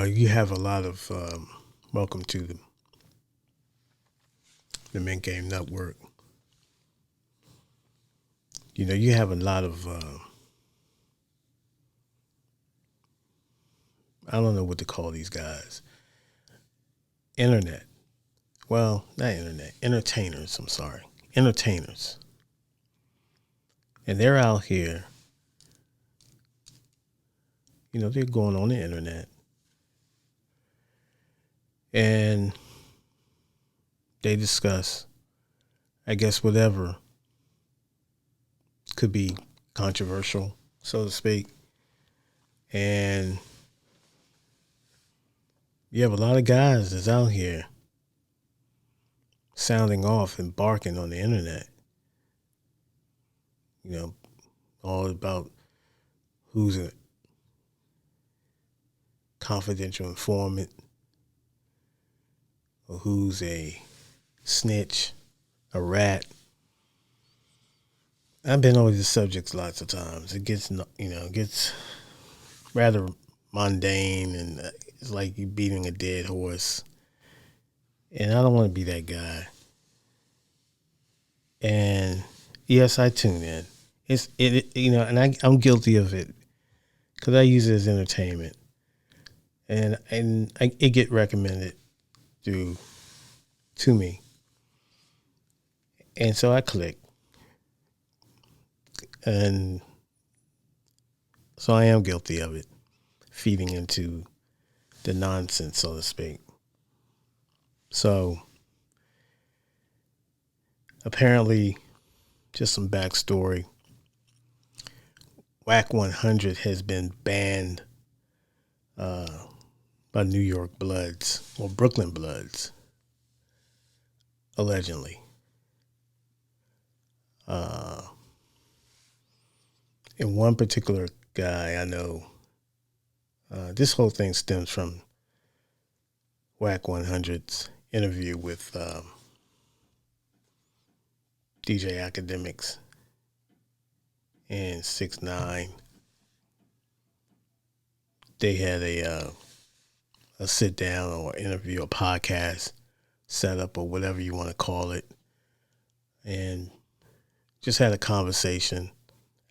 you have a lot of welcome to the Men Game Network. You have a lot of I don't know what to call these guys. Internet. Well, not internet. Entertainers. I'm sorry. Entertainers. And they're out here. They're going on the internet and they discuss, I guess, whatever could be controversial, so to speak. And you have a lot of guys that's out here sounding off and barking on the internet. All about who's a confidential informant or who's a snitch, a rat. I've been over these subjects lots of times. It gets rather mundane and it's like you beating a dead horse. And I don't want to be that guy. And yes, I tune in. I'm guilty of it because I use it as entertainment, and it get recommended to me, and so I click, and so I am guilty of it, feeding into the nonsense, so to speak. So apparently, just some backstory. Whack 100 has been banned by New York Bloods or Brooklyn Bloods, allegedly. And one particular guy I know, this whole thing stems from Whack 100's interview with DJ Academics and 6ix9ine. They had a sit down or interview, a podcast setup or whatever you want to call it, and just had a conversation.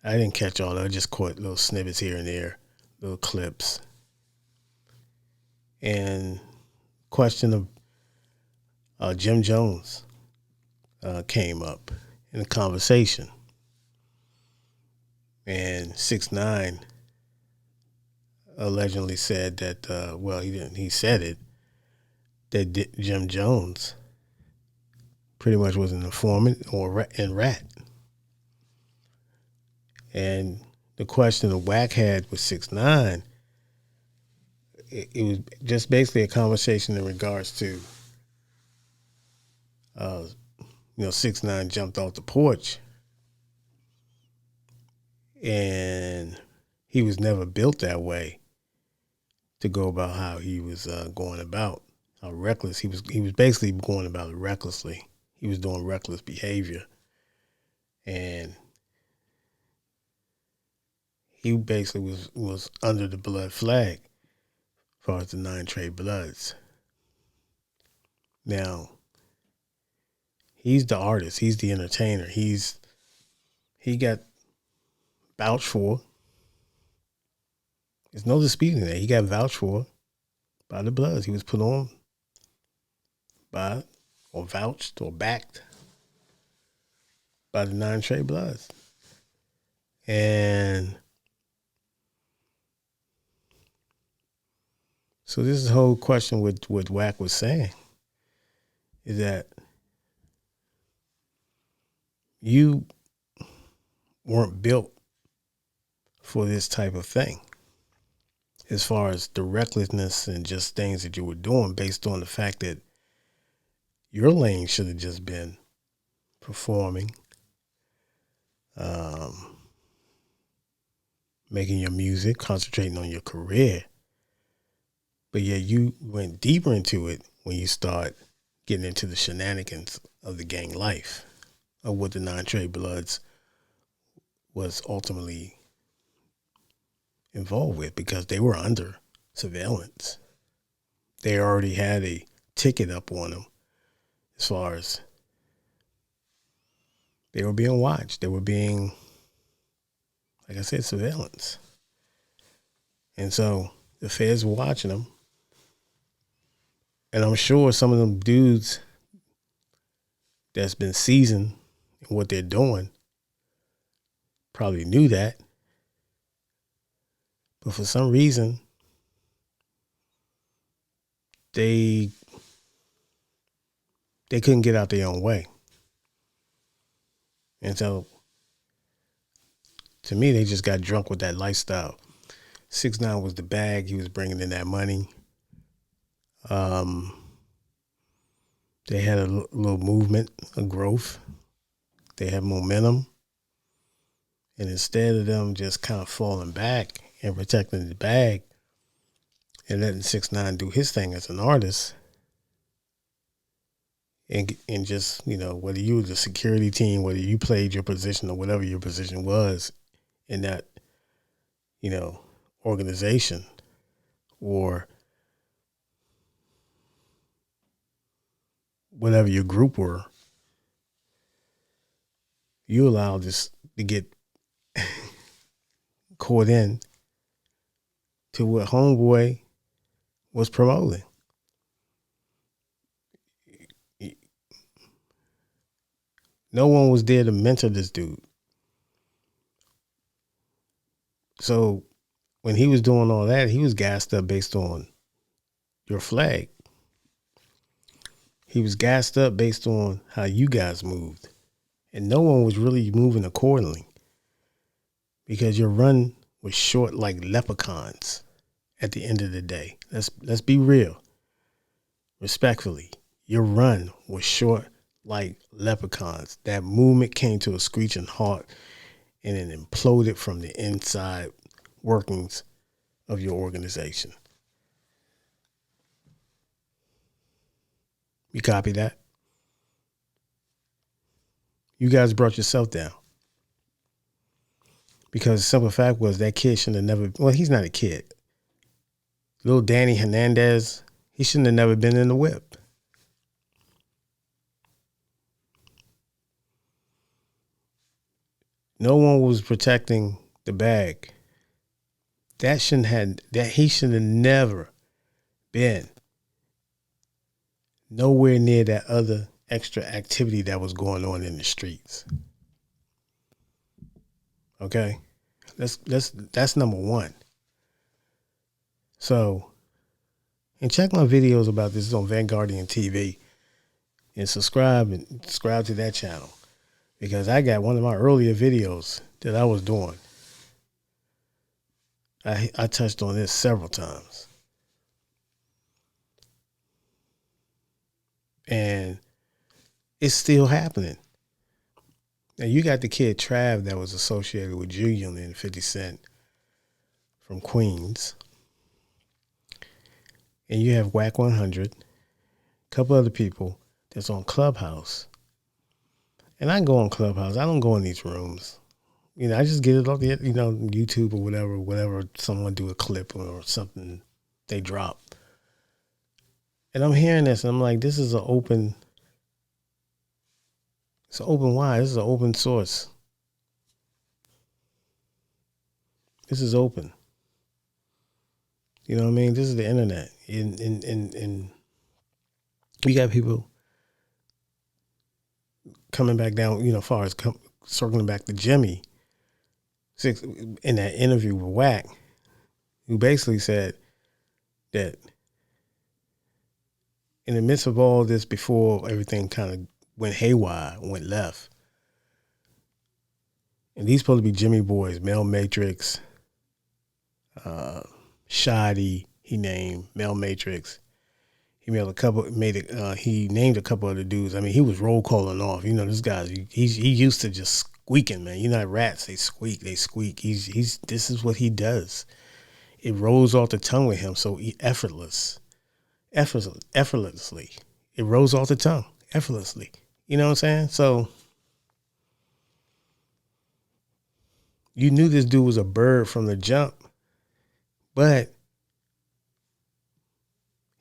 I didn't catch all that. I just caught little snippets here and there, little clips. And question of Jim Jones came up in the conversation. And 6ix9ine allegedly said that, well, he didn't. He said it, that Jim Jones pretty much was an informant and rat. And the question the Whack had with 6ix9ine, it was just basically a conversation in regards to, 6ix9ine jumped off the porch, and he was never built that way to go about how he was going about, how reckless he was. He was basically going about it recklessly. He was doing reckless behavior, and he basically was under the blood flag as far as the 9 TREY Bloods. Now, he's the artist. He's the entertainer. He got vouched for. There's no disputing that. He got vouched for by the Bloods. He was put on by, or vouched, or backed by the 9 TREY Bloods. And so this is the whole question with what Whack was saying, is that you weren't built for this type of thing, as far as the recklessness and just things that you were doing, based on the fact that your lane should have just been performing, making your music, concentrating on your career. But yeah, you went deeper into it when you start getting into the shenanigans of the gang life, of what the 9 TREY Bloods was ultimately involved with, because they were under surveillance. they already had a ticket up on them as far as they were being watched. They were being, like I said, surveillance. And so the feds were watching them. And I'm sure some of them dudes that's been seasoned in what they're doing probably knew that. But for some reason, they couldn't get out their own way. And so to me, they just got drunk with that lifestyle. 6ix9ine was the bag. He was bringing in that money. They had a little movement, a growth. They had momentum. And instead of them just kind of falling back and protecting the bag and letting 6ix9ine do his thing as an artist, and just, whether you were the security team, whether you played your position or whatever your position was in that, organization, or whatever your group were, you allowed this to get caught in to what Homeboy was promoting. No one was there to mentor this dude. So when he was doing all that, he was gassed up based on your flag. He was gassed up based on how you guys moved. And no one was really moving accordingly, because your run was short like leprechauns at the end of the day. Let's be real. Respectfully, your run was short like leprechauns. That movement came to a screeching halt, and it imploded from the inside workings of your organization. You copy that? You guys brought yourself down. Because the simple fact was that kid shouldn't have never, well, he's not a kid. Little Danny Hernandez, he shouldn't have never been in the whip. No one was protecting the bag. He should have never been nowhere near that other extra activity that was going on in the streets. Okay? That's number one. So, and check my videos about this on Vanguardian TV, and subscribe to that channel, because I got one of my earlier videos that I was doing. I touched on this several times. And it's still happening. Now, you got the kid Trav that was associated with Julian and 50 Cent from Queens. And you have Whack 100, a couple other people that's on Clubhouse. And I go on Clubhouse. I don't go in these rooms. I just get it off the, YouTube or whatever someone do a clip or something they drop. And I'm hearing this, and I'm like, this is it's an open wide. This is an open source. This is open. You know what I mean? This is the internet. And you got people coming back down, as far as circling back to Jimmy in that interview with Wack, who basically said that in the midst of all this, before everything kind of went haywire, went left, and these supposed to be Jimmy boys, Mel Matrix, Shoddy, he named Mel Matrix. He named a couple of the dudes. I mean, he was roll calling off. This guy's he used to just squeaking, man. Rats, they squeak. This is what he does. It rolls off the tongue with him, so effortlessly. It rolls off the tongue effortlessly. You know what I'm saying? So you knew this dude was a bird from the jump, but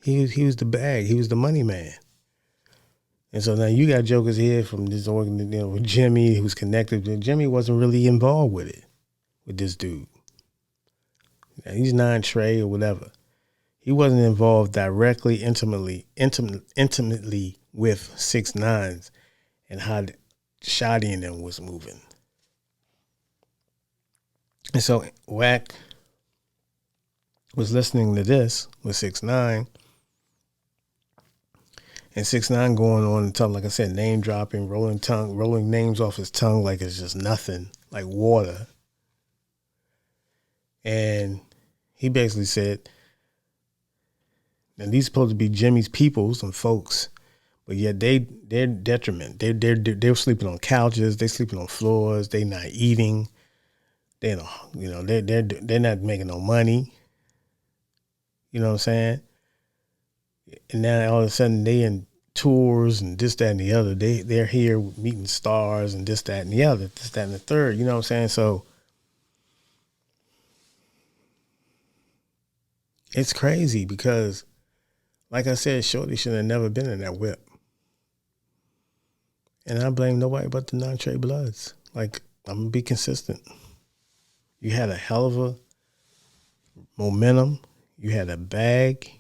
He was the bag. He was the money man. And so now you got jokers here from this organization, with Jimmy, who's connected. Jimmy wasn't really involved with it, with this dude. Now, he's TREY or whatever. He wasn't involved directly, intimately with 6ix9ine and how Shotty and them was moving. And so Wack was listening to this with 6ix9ine. And 6ix9ine going on and talking, like I said, name dropping, rolling names off his tongue like it's just nothing, like water. And he basically said, and these supposed to be Jimmy's people, some folks, but yet they're detriment. They're sleeping on couches, they sleeping on floors, they not eating, they're not making no money. You know what I'm saying? And now all of a sudden they in tours and this, that, and the other. They're here meeting stars and this, that, and the other, this, that, and the third. You know what I'm saying? So it's crazy because, like I said, Shorty should have never been in that whip. And I blame nobody but the TREY Bloods. Like, I'm going to be consistent. You had a hell of a momentum. You had a bag.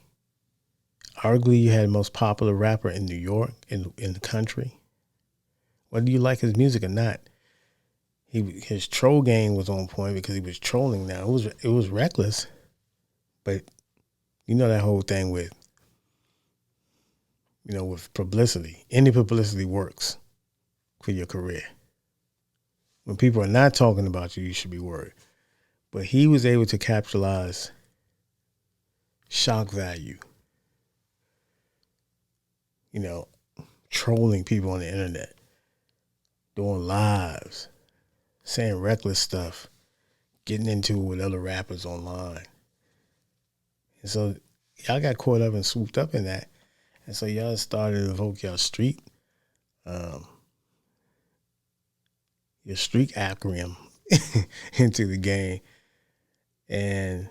Arguably, you had the most popular rapper in New York, in the country. Whether you like his music or not, his troll game was on point because he was trolling. Now it was reckless, but you know that whole thing with publicity. Any publicity works for your career. When people are not talking about you, you should be worried. But he was able to capitalize shock value. Trolling people on the internet, doing lives, saying reckless stuff, getting into it with other rappers online. And so y'all got caught up and swooped up in that. And so y'all started to invoke your street acronym into the game. And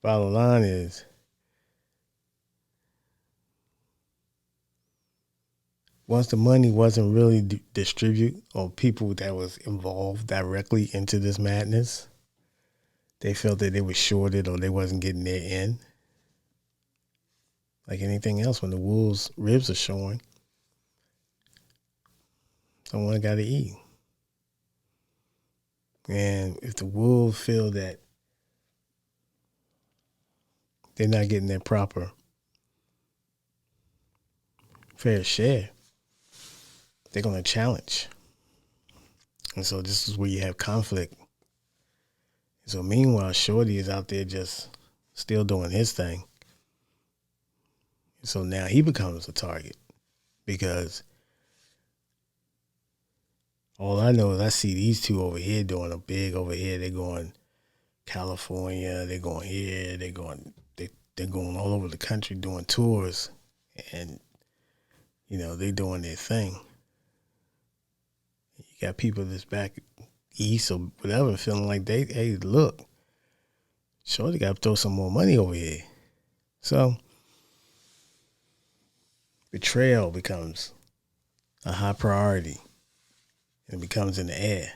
bottom line is, once the money wasn't really distributed on people that was involved directly into this madness, they felt that they were shorted or they wasn't getting their end. Like anything else, when the wolves' ribs are showing, someone got to eat. And if the wolves feel that they're not getting their proper fair share, they're going to challenge. And so this is where you have conflict. So meanwhile, Shorty is out there just still doing his thing. So now he becomes a target because all I know is I see these two over here doing a big over here. They're going California. They're going here. They're going all over the country doing tours, and they're doing their thing. You got people that's back east or whatever feeling like hey, look, Shorty got to throw some more money over here. So betrayal becomes a high priority. It becomes in the air.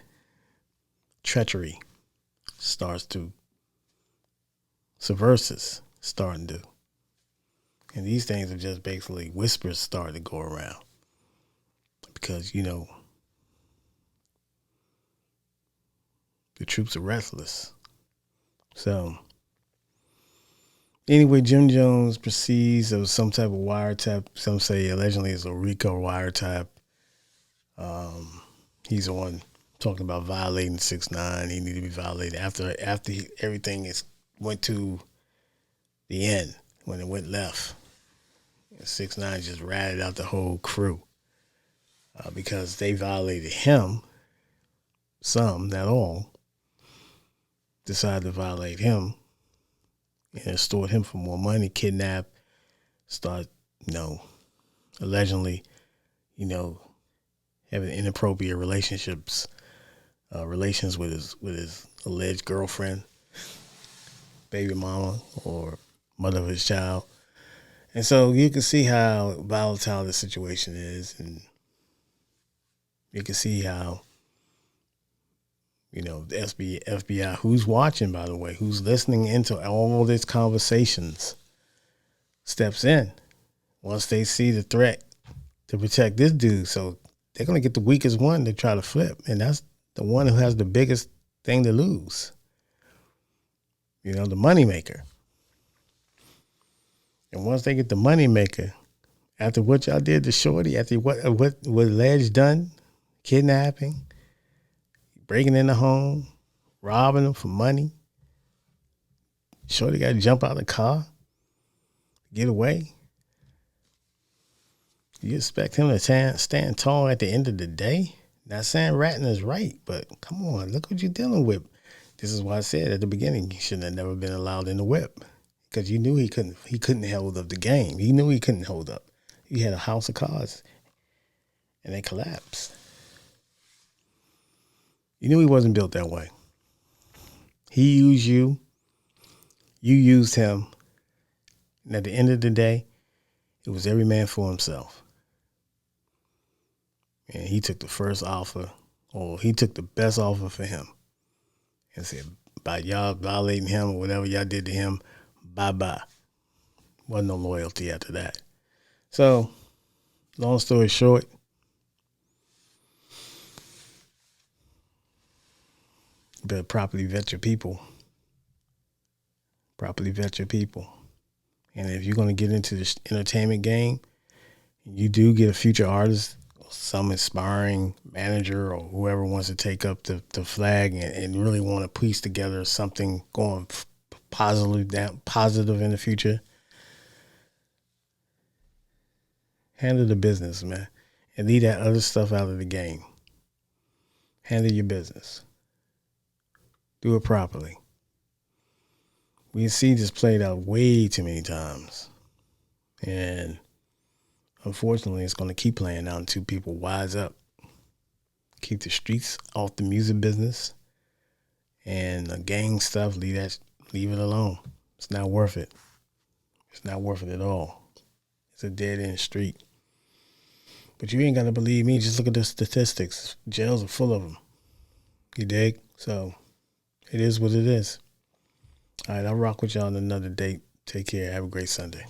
Treachery starts to subversives starting to. And these things are just basically whispers starting to go around. Because, the troops are restless. So, anyway, Jim Jones proceeds of some type of wiretap. Some say allegedly it's a RICO wiretap. He's on talking about violating 6ix9ine. He needed to be violated after everything went to the end, when it went left. 6ix9ine just ratted out the whole crew because they violated him. Some, not all, decided to violate him and extort him for more money, kidnap, start, allegedly, having inappropriate relations with his alleged girlfriend, baby mama, or mother of his child. And so you can see how volatile the situation is, and you can see how, the FBI, who's watching, by the way, who's listening into all these conversations, steps in once they see the threat to protect this dude. So they're going to get the weakest one to try to flip. And that's the one who has the biggest thing to lose. The moneymaker. And once they get the moneymaker, after what y'all did to Shorty, after what Ledge done, kidnapping, breaking in the home, robbing them for money, Shorty got to jump out of the car, get away. You expect him to stand tall at the end of the day? Not saying ratting is right, but come on, look what you're dealing with. This is why I said at the beginning he shouldn't have never been allowed in the whip, because you knew he couldn't hold up the game. He knew he couldn't hold up. He had a house of cards, and they collapsed. You knew he wasn't built that way. He used you. You used him. And at the end of the day, it was every man for himself. And he took the first offer, or he took the best offer for him, and said, by y'all violating him or whatever y'all did to him, bye-bye. Wasn't no loyalty after that. So, long story short, you better properly vet your people. Properly vet your people. And if you're going to get into this entertainment game, you do get a future artist, some inspiring manager, or whoever wants to take up the flag and really want to piece together something going positive in the future. Handle the business, man, and leave that other stuff out of the game. Handle your business. Do it properly. We see this played out way too many times, and unfortunately, it's going to keep playing out until people wise up. Keep the streets off the music business, and the gang stuff, leave it alone. It's not worth it. It's not worth it at all. It's a dead end street. But you ain't got to believe me. Just look at the statistics. Jails are full of them. You dig? So it is what it is. All right, I'll rock with y'all on another date. Take care. Have a great Sunday.